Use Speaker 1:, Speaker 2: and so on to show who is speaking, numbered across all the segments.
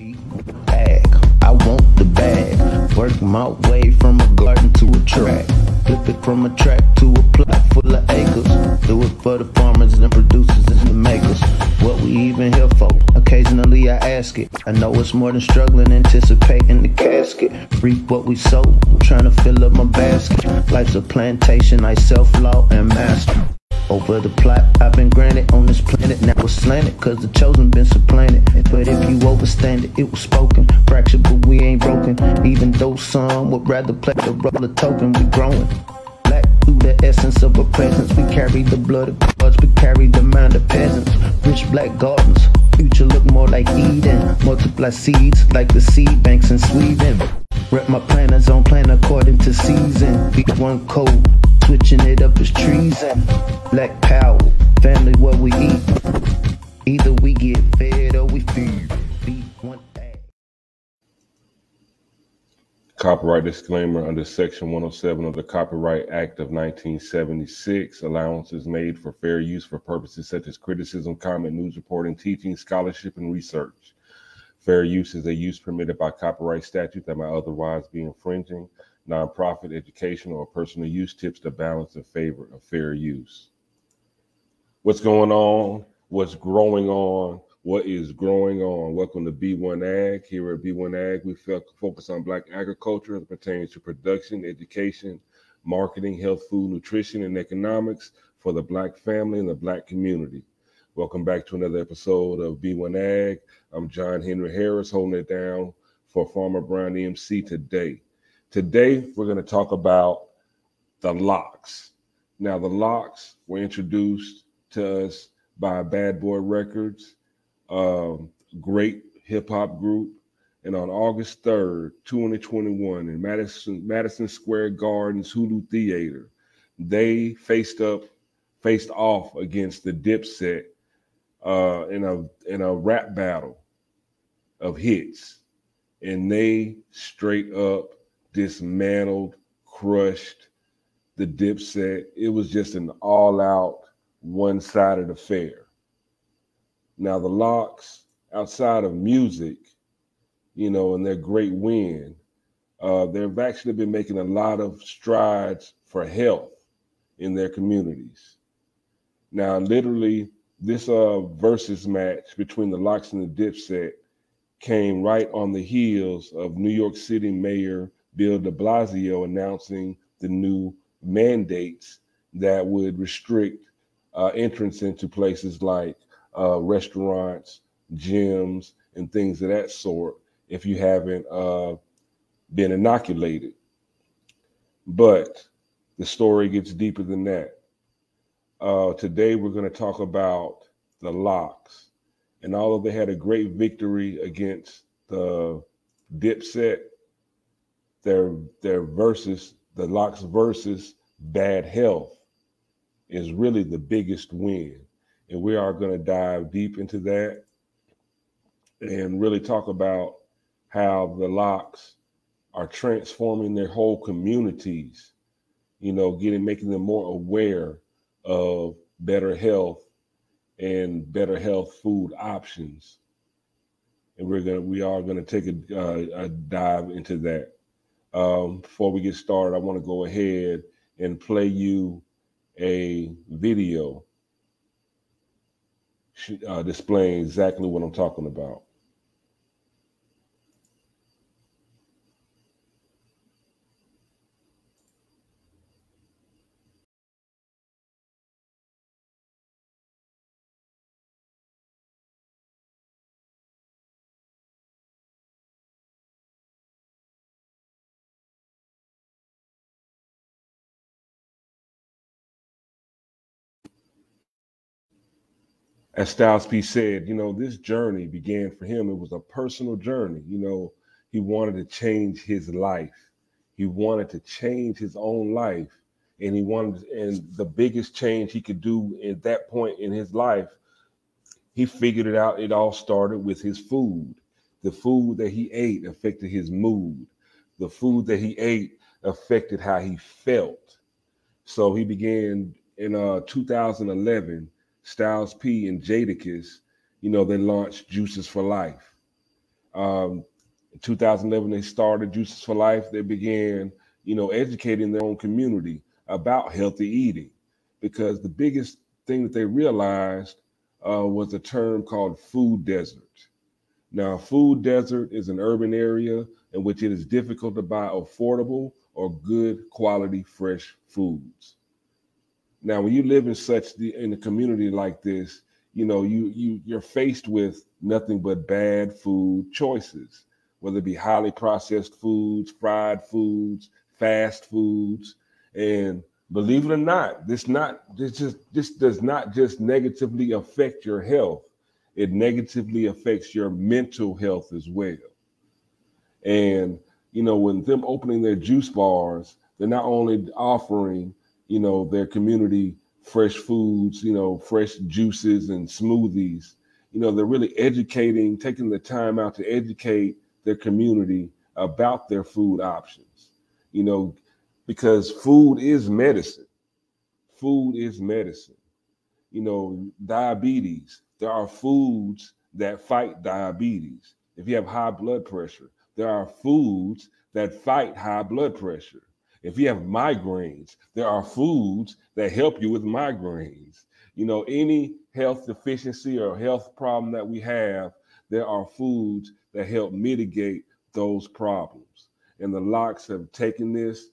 Speaker 1: Bag, I want the bag. Work my way from a garden to a track. Flip it from a track to a plot full of acres. Do it for the farmers and the producers and the makers. What we even here for? Occasionally I ask it. I know it's more than struggling, anticipating the casket. Reap what we sow, trying to fill up my basket. Life's a plantation, I self-law and master. Over the plot I've been granted on this planet. Now it's slanted, cause the chosen been supplanted. But if you overstand it, it was spoken. Fractured, but we ain't broken. Even though some would rather play the role of token, we growing. Black through the essence of a presence. We carry the blood of gods, we carry the mind of peasants. Rich black gardens, future look more like Eden. Multiply seeds like the seed banks in Sweden. Rep my planners on plan according to season. Beat one code, switching it up is treason. Black power, family what we eat. Either we get fed or we feed. B1AG.
Speaker 2: Copyright disclaimer: under Section 107 of the Copyright Act of 1976, allowances made for fair use for purposes such as criticism, comment, news reporting, teaching, scholarship, and research. Fair use is a use permitted by copyright statute that might otherwise be infringing. Nonprofit, educational, or personal use tips the balance in favor of fair use. What's going on? What's growing on? What is growing on? Welcome to B1AG. Here at B1AG, we focus on Black agriculture as it pertains to production, education, marketing, health, food, nutrition, and economics for the Black family and the Black community. Welcome back to another episode of B1AG. I'm John Henry Harris, holding it down for Farmer Brown EMC today. Today, we're going to talk about the LOX. Now, the LOX were introduced to us by Bad Boy Records, great hip-hop group. And on August 3rd, 2021, in Madison Square Gardens Hulu Theater, they faced off against the Dipset in a rap battle of hits. And they straight up dismantled, crushed the Dipset. It was just an all-out, one-sided affair. Now, the LOX, outside of music, and their great win, they've actually been making a lot of strides for health in their communities. Now, literally, this versus match between the LOX and the Dipset came right on the heels of New York City Mayor Bill de Blasio announcing the new mandates that would restrict entrance into places like restaurants, gyms, and things of that sort if you haven't been inoculated. But the story gets deeper than that. Today, we're going to talk about the LOX. And although they had a great victory against the Dipset, their versus, the LOX versus Bad Health, is really the biggest win. And we are going to dive deep into that and really talk about how the LOX are transforming their whole communities, making them more aware of better health and better health food options. And we are gonna take a dive into that. Before we get started, I want to go ahead and play you a video displaying exactly what I'm talking about. As Styles P said, this journey began for him. It was a personal journey. He wanted to change his life. He wanted to change his own life. And the biggest change he could do at that point in his life, he figured it out. It all started with his food. The food that he ate affected his mood. The food that he ate affected how he felt. So he began in 2011. Styles P and Jadakiss, they launched Juices for Life. In 2011, they started Juices for Life. They began, educating their own community about healthy eating, because the biggest thing that they realized was a term called food desert. Now, food desert is an urban area in which it is difficult to buy affordable or good quality fresh foods. Now, when you live in a community like this, you're faced with nothing but bad food choices, whether it be highly processed foods, fried foods, fast foods. And believe it or not, this does not just negatively affect your health. It negatively affects your mental health as well. And, when them opening their juice bars, they're not only offering, their community fresh foods, fresh juices and smoothies, they're really educating, taking the time out to educate their community about their food options, because food is medicine. Food is medicine. Diabetes, there are foods that fight diabetes. If you have high blood pressure, there are foods that fight high blood pressure. If you have migraines, there are foods that help you with migraines. Any health deficiency or health problem that we have, there are foods that help mitigate those problems. And the LOX have taken this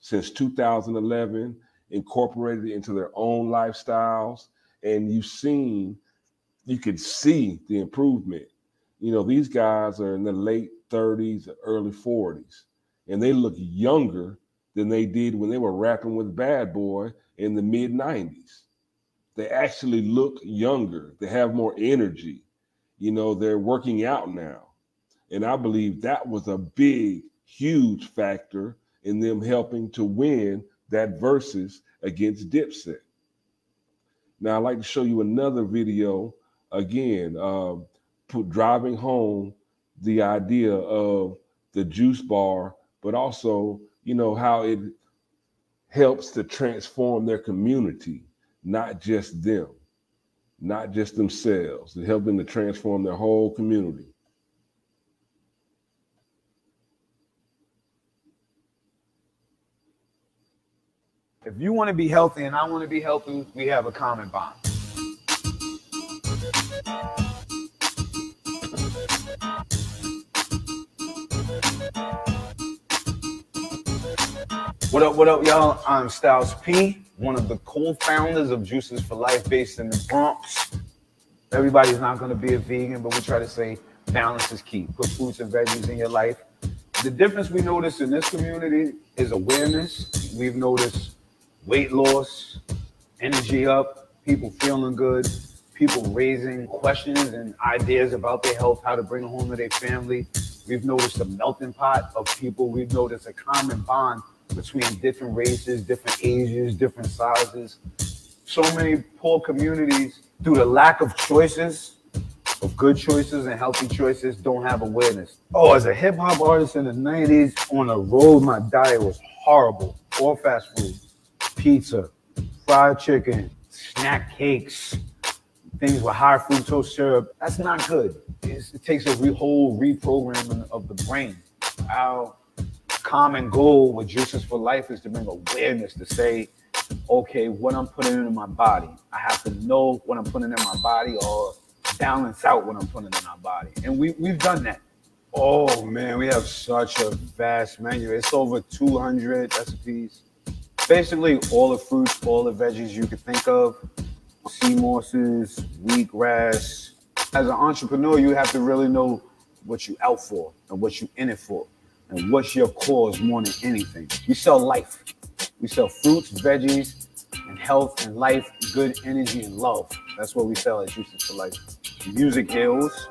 Speaker 2: since 2011, incorporated it into their own lifestyles, and you could see the improvement. These guys are in the late 30s, early 40s, and they look younger than they did when they were rapping with Bad Boy in the mid 90s. They actually look younger. They have more energy. They're working out now. And I believe that was a big, huge factor in them helping to win that Verzuz against Dipset. Now, I'd like to show you another video, again, driving home the idea of the juice bar, but also, how it helps to transform their community, not just them, not just themselves. It helps them to transform their whole community.
Speaker 3: If you want to be healthy and I want to be healthy, we have a common bond. What up, y'all? I'm Styles P, one of the co-founders of Juices for Life based in the Bronx. Everybody's not going to be a vegan, but we try to say balance is key. Put fruits and veggies in your life. The difference we notice in this community is awareness. We've noticed weight loss, energy up, people feeling good, people raising questions and ideas about their health, how to bring it home to their family. We've noticed a melting pot of people. We've noticed a common bond between different races, different ages, different sizes. So many poor communities, through the lack of choices, of good choices and healthy choices, don't have awareness. Oh, as a hip hop artist in the 90s, on the road, my diet was horrible. All fast food, pizza, fried chicken, snack cakes, things with high fructose syrup. That's not good. It takes a whole reprogramming of the brain. Our common goal with Juices for Life is to bring awareness, to say, okay, what I'm putting into my body. I have to know what I'm putting in my body, or balance out what I'm putting in my body. And we've done that. Oh man, we have such a vast menu. It's over 200 recipes. Basically all the fruits, all the veggies you could think of, sea mosses, wheatgrass. As an entrepreneur, you have to really know what you out for and what you in it for and what's your cause more than anything. We sell life. We sell fruits, veggies, and health and life, good energy and love. That's what we sell at Juices for Life. Music heals,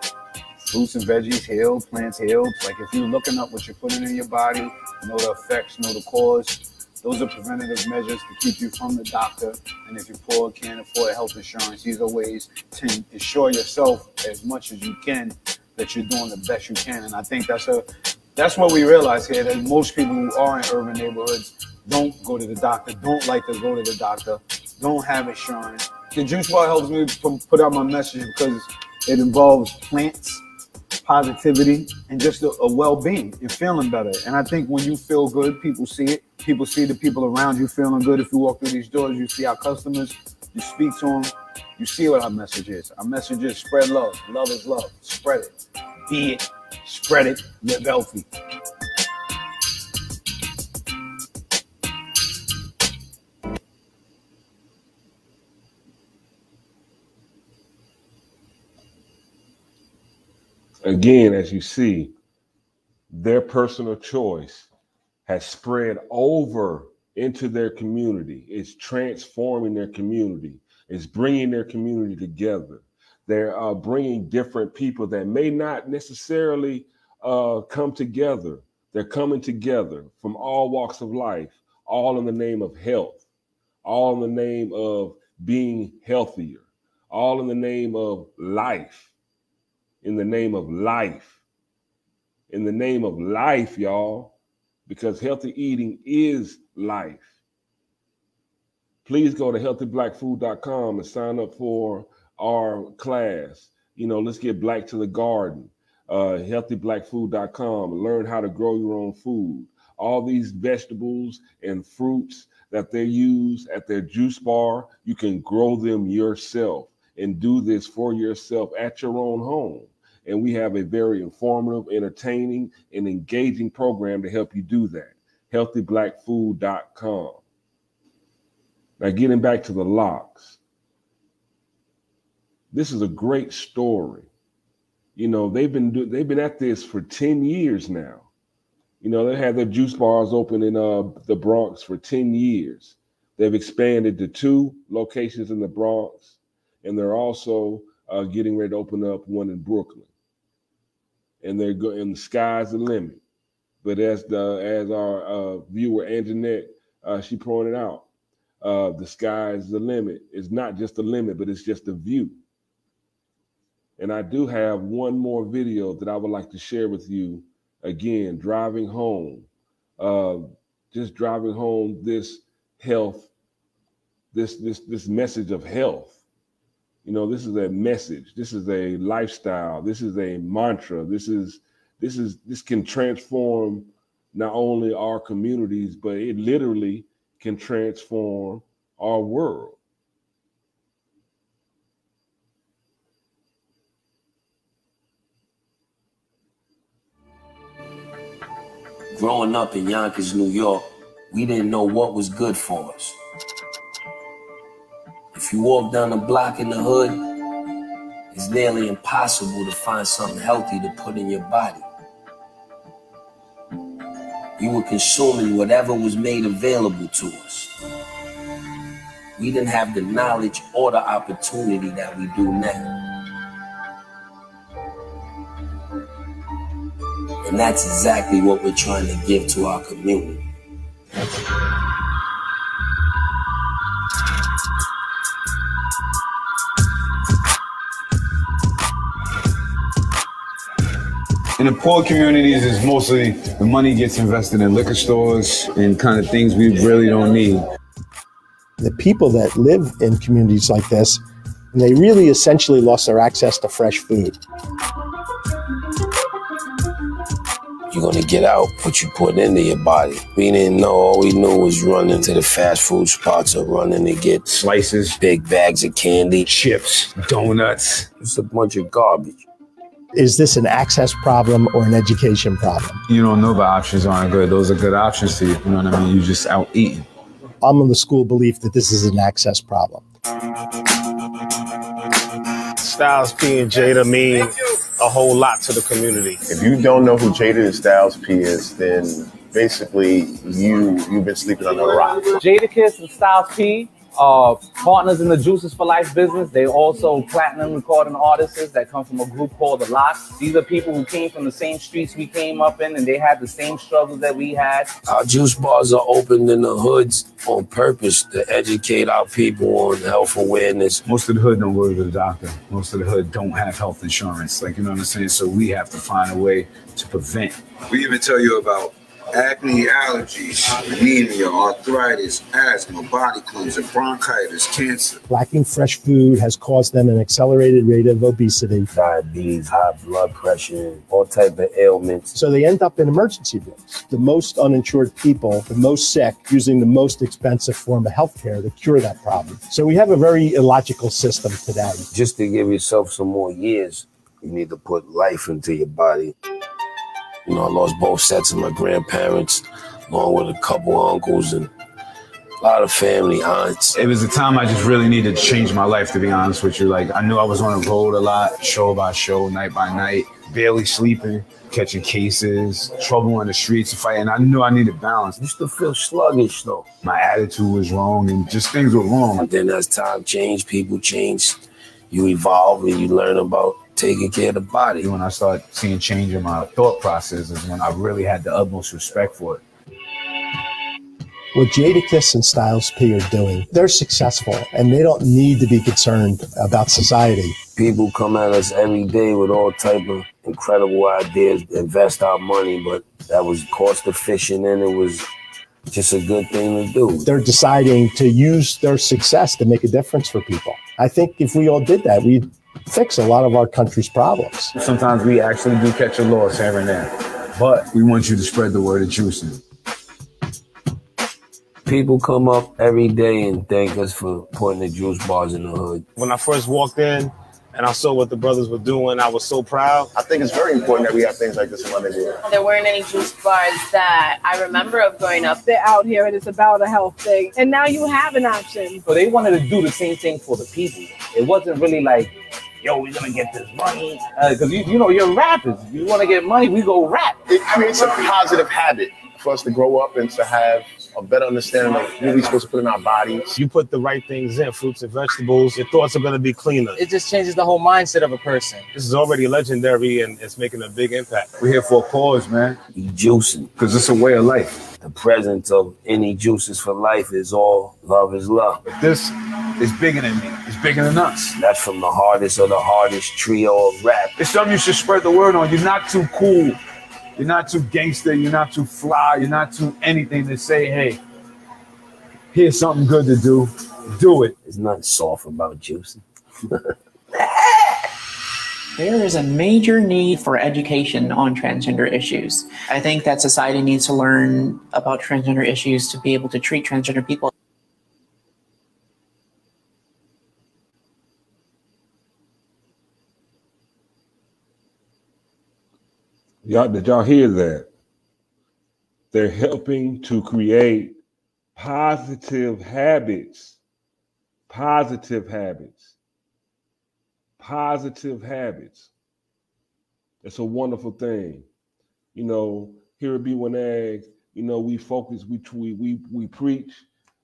Speaker 3: fruits and veggies heal, plants heal. Like if you're looking up what you're putting in your body, know the effects, know the cause. Those are preventative measures to keep you from the doctor. And if you're poor, can't afford health insurance, these are ways to ensure yourself as much as you can that you're doing the best you can. And I think that's what we realize here, that most people who are in urban neighborhoods don't go to the doctor, don't like to go to the doctor, don't have insurance. The juice bar helps me put out my message because it involves plants, positivity, and just a well-being and feeling better. And I think when you feel good, people see it. People see the people around you feeling good. If you walk through these doors, you see our customers, you speak to them, you see what our message is. Our message is spread love. Love is love. Spread it. Be it. Spread it. Live healthy.
Speaker 2: Again, as you see, their personal choice has spread over into their community. It's transforming their community. It's bringing their community together. They're bringing different people that may not necessarily come together. They're coming together from all walks of life, all in the name of health, all in the name of being healthier, all in the name of life. In the name of life, in the name of life, y'all, because healthy eating is life. Please go to healthyblackfood.com and sign up for our class. You know, let's get black to the garden. Healthyblackfood.com, learn how to grow your own food. All these vegetables and fruits that they use at their juice bar, you can grow them yourself and do this for yourself at your own home. And we have a very informative, entertaining, and engaging program to help you do that. Healthyblackfood.com. Now, getting back to the LOX. This is a great story. You know, they've been at this for 10 years now. You know, they had their juice bars open in the Bronx for 10 years. They've expanded to 2 locations in the Bronx, and they're also getting ready to open up one in Brooklyn. And and the sky's the limit. But as our viewer Anjanette, she pointed out, the sky is the limit. It's not just a limit, but it's just a view. And I do have one more video that I would like to share with you. Again, driving home, just driving home this health, this message of health. You know, this is a message. This is a lifestyle. This is a mantra. This can transform not only our communities, but it literally can transform our world.
Speaker 4: Growing up in Yonkers, New York, we didn't know what was good for us. If you walk down the block in the hood, it's nearly impossible to find something healthy to put in your body. We were consuming whatever was made available to us. We didn't have the knowledge or the opportunity that we do now. And that's exactly what we're trying to give to our community.
Speaker 3: In the poor communities, it's mostly the money gets invested in liquor stores and kind of things we really don't need.
Speaker 5: The people that live in communities like this, they really essentially lost their access to fresh food.
Speaker 4: You're gonna get out what you put into your body. We didn't know, all we knew was running to the fast food spots or running to get
Speaker 3: Slices,
Speaker 4: big bags of candy,
Speaker 3: chips, donuts.
Speaker 4: It's a bunch of garbage.
Speaker 5: Is this an access problem or an education problem?
Speaker 3: You don't know the options aren't good. Those are good options to you. You know what I mean? You're just out eating.
Speaker 5: I'm of the school belief that this is an access problem.
Speaker 6: Styles P and Jada mean a whole lot to the community.
Speaker 7: If you don't know who Jada and Styles P is, then basically you've been sleeping under a rock.
Speaker 8: Jadakiss and Styles P are partners in the Juices for Life business. They also platinum recording artists that come from a group called the LOX. These are people who came from the same streets we came up in, and they had the same struggles that we had.
Speaker 4: Our juice bars are opened in the hoods on purpose to educate our people on health awareness.
Speaker 9: Most of the hood don't go to the doctor. Most of the hood don't have health insurance. Like, you know what I'm saying? So we have to find a way to prevent.
Speaker 10: We even tell you about acne, allergies, anemia, arthritis, asthma, body cleanser, bronchitis, cancer.
Speaker 5: Lacking fresh food has caused them an accelerated rate of obesity.
Speaker 4: Diabetes, high blood pressure, all type of ailments.
Speaker 5: So they end up in emergency rooms. The most uninsured people, the most sick, using the most expensive form of healthcare to cure that problem. So we have a very illogical system today.
Speaker 4: Just to give yourself some more years, you need to put life into your body. You know, I lost both sets of my grandparents, along with a couple uncles and a lot of family, aunts.
Speaker 9: It was a time I just really needed to change my life, to be honest with you. Like, I knew I was on the road a lot, show by show, night by night, barely sleeping, catching cases, trouble in the streets, fighting. I knew I needed balance.
Speaker 4: I used to feel sluggish, though.
Speaker 9: My attitude was wrong and just things were wrong.
Speaker 4: And then as time changed, people changed. You evolve and you learn about taking care of the body.
Speaker 9: When I started seeing change in my thought process is when I really had the utmost respect for it.
Speaker 5: What Jadakiss and Styles P are doing, they're successful and they don't need to be concerned about society.
Speaker 4: People come at us every day with all type of incredible ideas, invest our money, but that was cost efficient and it was just a good thing to do.
Speaker 5: They're deciding to use their success to make a difference for people. I think if we all did that, we'd fix a lot of our country's problems.
Speaker 9: Sometimes we actually do catch a loss here and there, but we want you to spread the word of juicing.
Speaker 4: People come up every day and thank us for putting the juice bars in the hood.
Speaker 6: When I first walked in and I saw what the brothers were doing, I was so proud.
Speaker 7: I think it's very important that we have things like this in my neighborhood.
Speaker 11: There weren't any juice bars that I remember of growing up.
Speaker 12: They're out here and it's about a health thing. And now you have an option.
Speaker 8: So they wanted to do the same thing for the people. It wasn't really like, yo, we're gonna get this money. Because you know, you're rappers. If you want to get money, we go rap.
Speaker 7: It creates a positive habit for us to grow up and to have a better understanding of what we're supposed to put in our bodies.
Speaker 6: You put the right things in, fruits and vegetables, your thoughts are going to be cleaner.
Speaker 13: It just changes the whole mindset of a person.
Speaker 6: This is already legendary and it's making a big impact.
Speaker 9: We're here for a cause, man.
Speaker 4: You juicing.
Speaker 9: Because it's a way of life.
Speaker 4: The presence of any juices for life is all love is love.
Speaker 9: This is bigger than me. It's bigger than us.
Speaker 4: That's from the hardest of the hardest trio of rap.
Speaker 9: It's something you should spread the word on. You're not too cool. You're not too gangster. You're not too fly. You're not too anything to say, hey, here's something good to do. Do it.
Speaker 4: There's nothing soft about juicing.
Speaker 14: There is a major need for education on transgender issues. I think that society needs to learn about transgender issues to be able to treat transgender people.
Speaker 2: Did y'all hear that? They're helping to create positive habits. Positive habits. Positive habits. It's a wonderful thing. You know, here at B1AG, you know, we focus, we preach,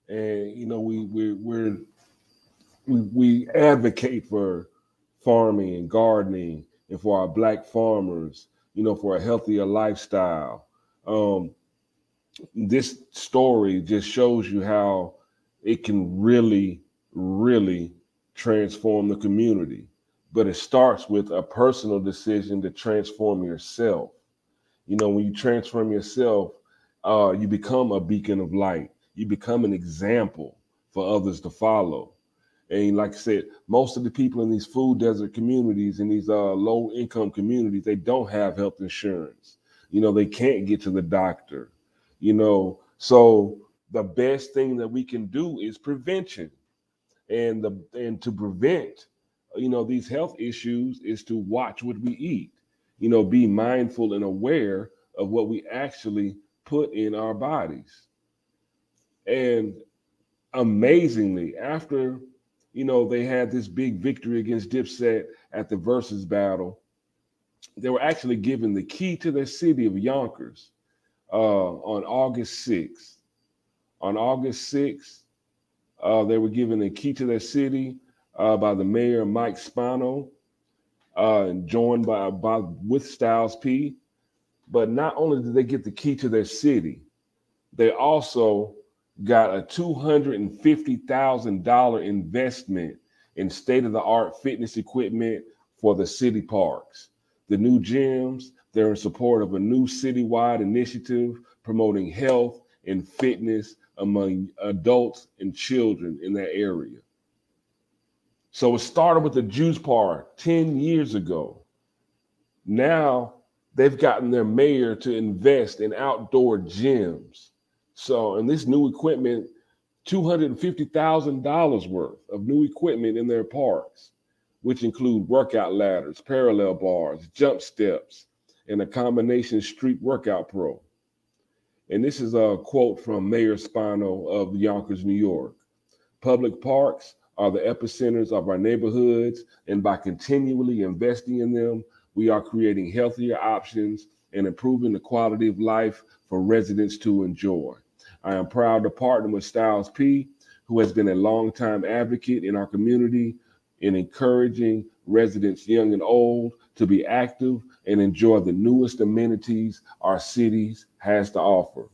Speaker 2: and you know, we advocate for farming and gardening and for our Black farmers, you know, for a healthier lifestyle. This story just shows you how it can really, really transform the community. But it starts with a personal decision to transform yourself. You know, when you transform yourself, you become a beacon of light. You become an example for others to follow. And like I said, most of the people in these food desert communities, in these low income communities, they don't have health insurance. You know, they can't get to the doctor, you know. So the best thing that we can do is prevention. And to prevent, you know, these health issues is to watch what we eat, you know, be mindful and aware of what we actually put in our bodies. And amazingly, after, you know, they had this big victory against Dipset at the Verzuz battle, they were actually given the key to their city of Yonkers on August 6th. On August 6th, they were given the key to their city by the mayor, Mike Spano, and joined with Styles P. But not only did they get the key to their city, they also got a $250,000 investment in state-of-the-art fitness equipment for the city parks. The new gyms, they're in support of a new citywide initiative promoting health and fitness among adults and children in that area. So it started with the Juice Park 10 years ago. Now they've gotten their mayor to invest in outdoor gyms. So, and this new equipment, $250,000 worth of new equipment in their parks, which include workout ladders, parallel bars, jump steps, and a combination street workout pro. And this is a quote from Mayor Spano of Yonkers, New York. Public parks are the epicenters of our neighborhoods, and by continually investing in them, we are creating healthier options and improving the quality of life for residents to enjoy. I am proud to partner with Styles P, who has been a longtime advocate in our community in encouraging residents young and old to be active and enjoy the newest amenities our cities has to offer.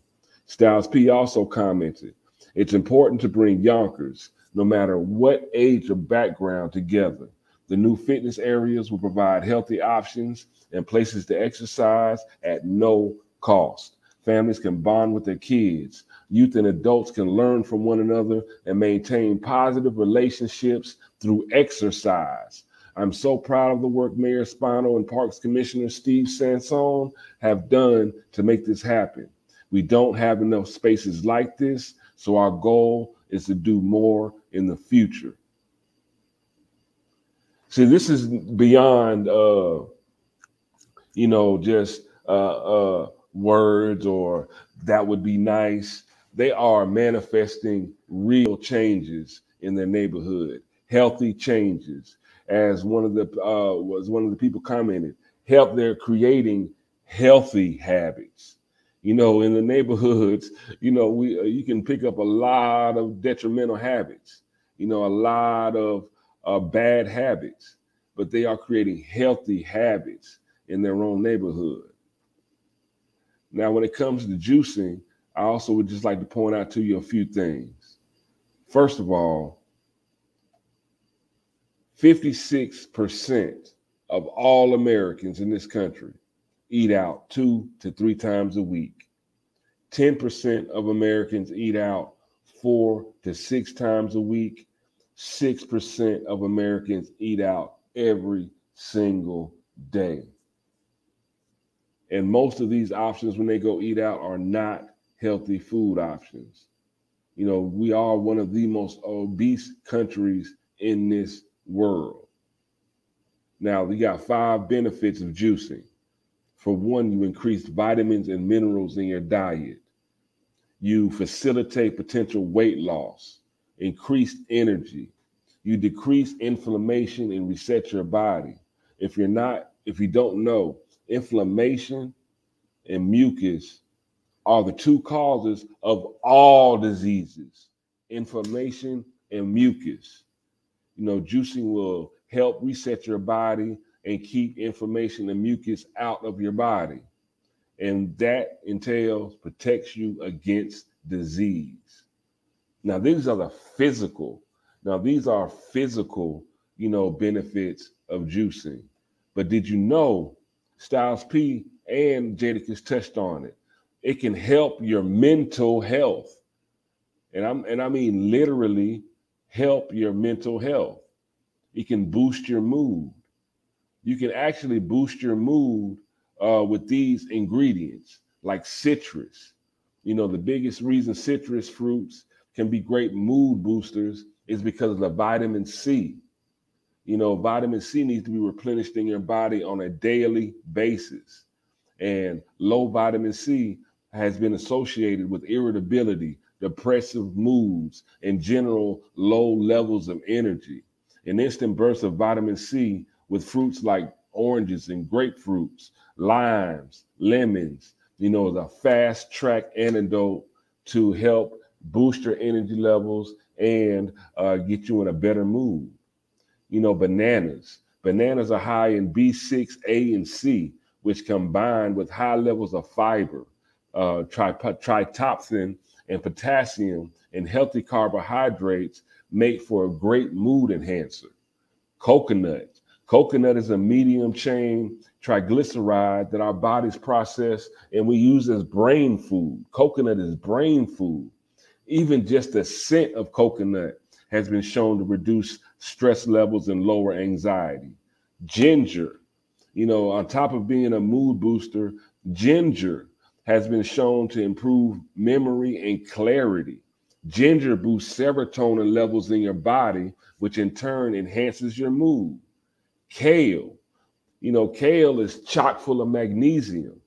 Speaker 2: Styles P also commented, it's important to bring Yonkers, no matter what age or background, together. The new fitness areas will provide healthy options and places to exercise at no cost. Families can bond with their kids. Youth and adults can learn from one another and maintain positive relationships through exercise. I'm so proud of the work Mayor Spano and Parks Commissioner Steve Sansone have done to make this happen. We don't have enough spaces like this, so our goal is to do more in the future. See, this is beyond, just words or that would be nice. They are manifesting real changes in their neighborhood, healthy changes. As one of the people commented, they're creating healthy habits. In the neighborhoods, you can pick up a lot of detrimental habits, a lot of bad habits, but they are creating healthy habits in their own neighborhood. Now, when it comes to juicing, I also would just like to point out to you a few things. First of all, 56% of all Americans in this country eat out 2 to 3 times a week. 10% of Americans eat out 4 to 6 times a week. 6% of Americans eat out every single day. And most of these options when they go eat out are not healthy food options. We are one of the most obese countries in this world. Now, we got 5 benefits of juicing. For one, you increase vitamins and minerals in your diet. You facilitate potential weight loss, increased energy. You decrease inflammation and reset your body. If you don't know, inflammation and mucus are the 2 causes of all diseases. Inflammation and mucus. Juicing will help reset your body and keep inflammation and mucus out of your body. And that protects you against disease. Now, these are physical benefits of juicing. But did you know, Styles P and Jadakiss touched on it, it can help your mental health. And I mean literally help your mental health. It can boost your mood. You can actually boost your mood with these ingredients like citrus. The biggest reason citrus fruits can be great mood boosters is because of the vitamin C. Vitamin C needs to be replenished in your body on a daily basis. And low vitamin C has been associated with irritability, depressive moods, and general low levels of energy. An instant burst of vitamin C with fruits like oranges and grapefruits, limes, lemons, is a fast track antidote to help boost your energy levels and get you in a better mood. Bananas. Bananas are high in B6, A, and C, which combined with high levels of fiber, tryptophan, and potassium and healthy carbohydrates make for a great mood enhancer. Coconut. Coconut is a medium chain triglyceride that our bodies process and we use as brain food. Coconut is brain food. Even just the scent of coconut has been shown to reduce stress levels and lower anxiety. Ginger, you know, on top of being a mood booster, ginger has been shown to improve memory and clarity. Ginger boosts serotonin levels in your body, which in turn enhances your mood. Kale, you know, kale is chock full of magnesium,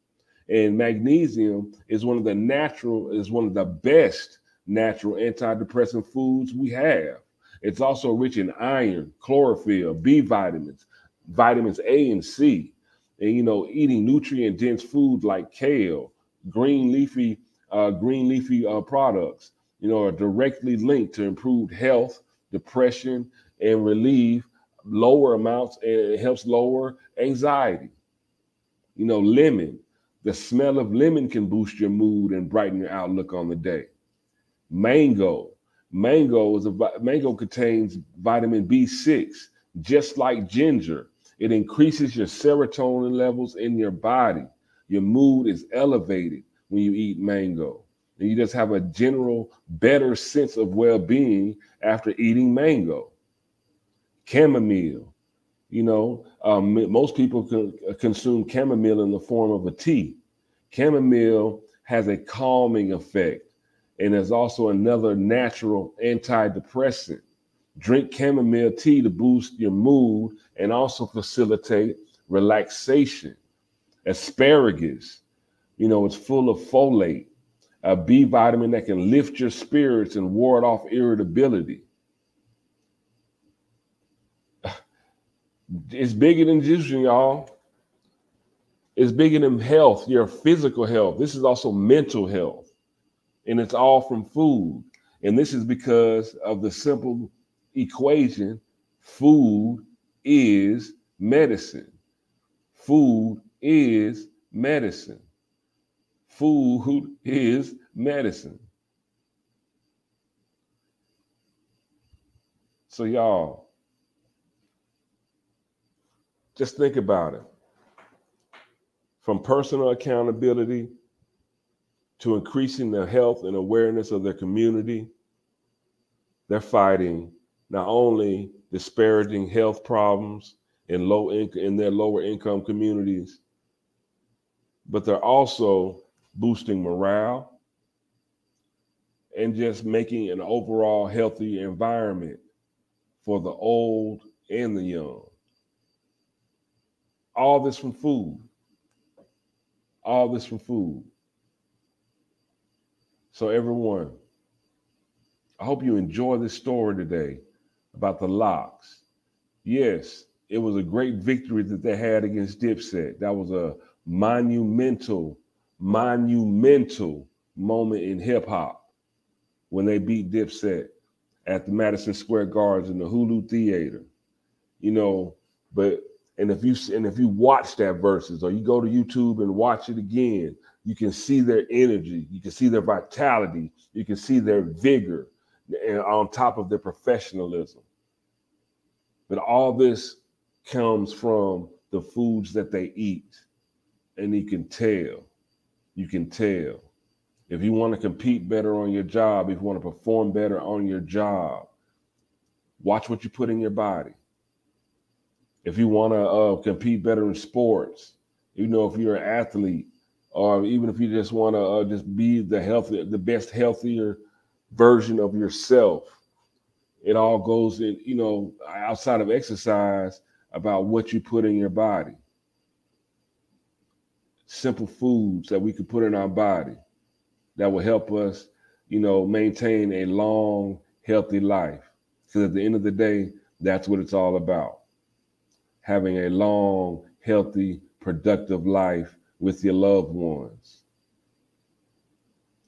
Speaker 2: and magnesium is one of the best natural antidepressant foods we have. It's also rich in iron, chlorophyll, B vitamins, vitamins A and C. And, you know, eating nutrient dense food like kale, green leafy products, you know, are directly linked to improved health, depression, and relieve lower amounts, and it helps lower anxiety. You know, lemon, the smell of lemon can boost your mood and brighten your outlook on the day. Mango contains vitamin B6, just like ginger. It increases your serotonin levels in your body. Your mood is elevated when you eat mango. And you just have a general better sense of well-being after eating mango. Chamomile, you know, most people consume chamomile in the form of a tea. Chamomile has a calming effect and is also another natural antidepressant. Drink chamomile tea to boost your mood and also facilitate relaxation. Asparagus, you know, it's full of folate, a B vitamin that can lift your spirits and ward off irritability. It's bigger than juicing, y'all. It's bigger than health, your physical health. This is also mental health. And it's all from food. And this is because of the simple equation: food is medicine. Food is medicine. Food is medicine. So y'all, just think about it. From personal accountability to increasing the health and awareness of their community, they're fighting not only disparaging health problems in their lower income communities, but they're also boosting morale and just making an overall healthy environment for the old and the young. All this from food. All this from food. So everyone, I hope you enjoy this story today about the LOX. Yes, it was a great victory that they had against Dipset. That was a monumental moment in hip hop when they beat Dipset at the Madison Square Gardens in the Hulu Theater. You know, and if you watch that Verzuz, or you go to YouTube and watch it again, you can see their energy, you can see their vitality, you can see their vigor, and on top of their professionalism. But all this comes from the foods that they eat. And you can tell. If you want to compete better on your job, if you want to perform better on your job, watch what you put in your body. If you want to compete better in sports, you know, if you're an athlete, or even if you just want to just be the best, healthier version of yourself, it all goes in, you know, outside of exercise, about what you put in your body. Simple foods that we could put in our body that will help us, you know, maintain a long, healthy life. Because at the end of the day, that's what it's all about. Having a long, healthy, productive life with your loved ones.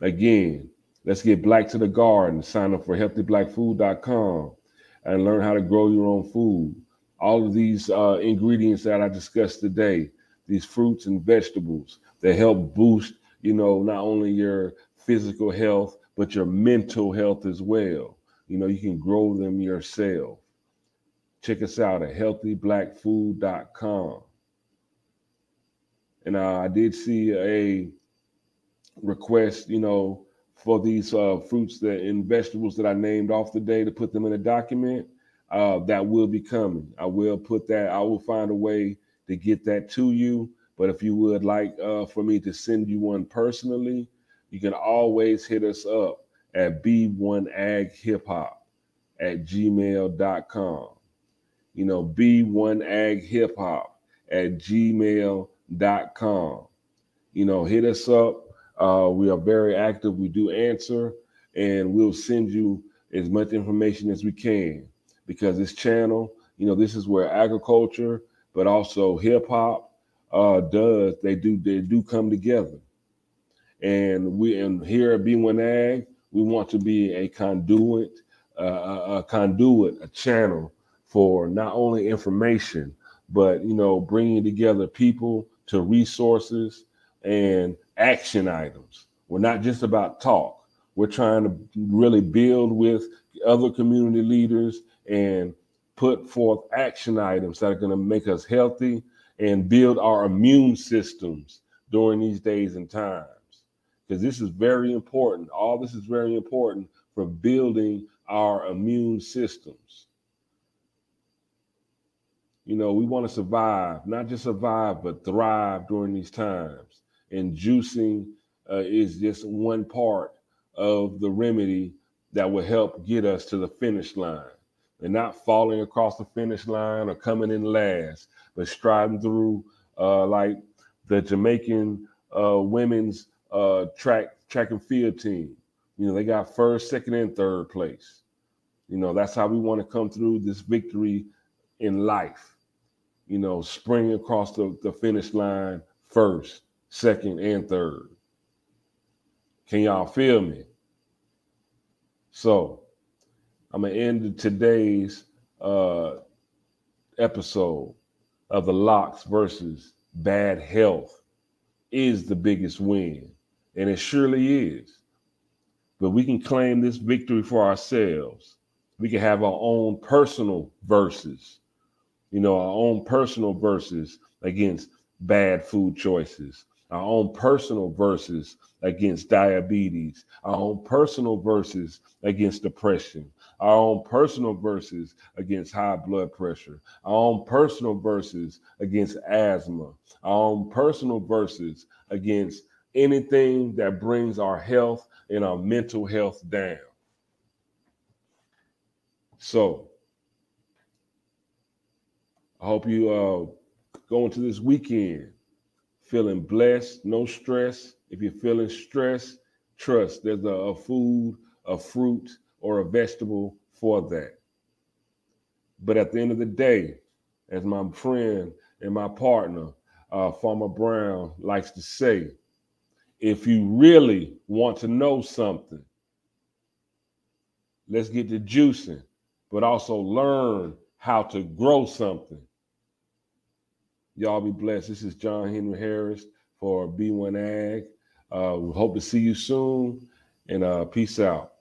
Speaker 2: Again, let's get black to the garden. Sign up for healthyblackfood.com and learn how to grow your own food. All of these ingredients that I discussed today, these fruits and vegetables, they help boost, you know, not only your physical health, but your mental health as well. You know, you can grow them yourself. Check us out at healthyblackfood.com. And I did see a request, you know, for these fruits and vegetables that I named off today to put them in a document. That will be coming. I will put that. I will find a way to get that to you. But if you would like for me to send you one personally, you can always hit us up at b1aghiphop@gmail.com. You know, b1aghiphop@gmail.com. You know, hit us up. We are very active. We do answer, and we'll send you as much information as we can, because this channel, you know, this is where agriculture, but also hip hop they do come together. And here at B1AG, we want to be a conduit, a channel for not only information, but, you know, bringing together people to resources and action items. We're not just about talk. We're trying to really build with other community leaders and put forth action items that are going to make us healthy and build our immune systems during these days and times. Because this is very important. All this is very important for building our immune systems. You know, we want to survive, not just survive, but thrive during these times. And juicing is just one part of the remedy that will help get us to the finish line. And not falling across the finish line or coming in last, but striding through like the Jamaican women's track and field team. You know, they got first, second, and third place. You know, that's how we want to come through this victory in life. You know, spring across the finish line first, second, and third. Can y'all feel me? So I'm going to end today's episode of the LOX versus bad health is the biggest win. And it surely is. But we can claim this victory for ourselves. We can have our own personal verses. You know, our own personal verses against bad food choices, our own personal verses against diabetes, our own personal verses against depression, our own personal verses against high blood pressure, our own personal verses against asthma, our own personal verses against anything that brings our health and our mental health down. So I hope you go into this weekend feeling blessed, no stress. If you're feeling stressed, trust there's a food, a fruit, or a vegetable for that. But at the end of the day, as my friend and my partner, Farmer Brown, likes to say, if you really want to know something, let's get to juicing, but also learn how to grow something. Y'all be blessed. This is John Henry Harris for B1AG. We hope to see you soon, and peace out.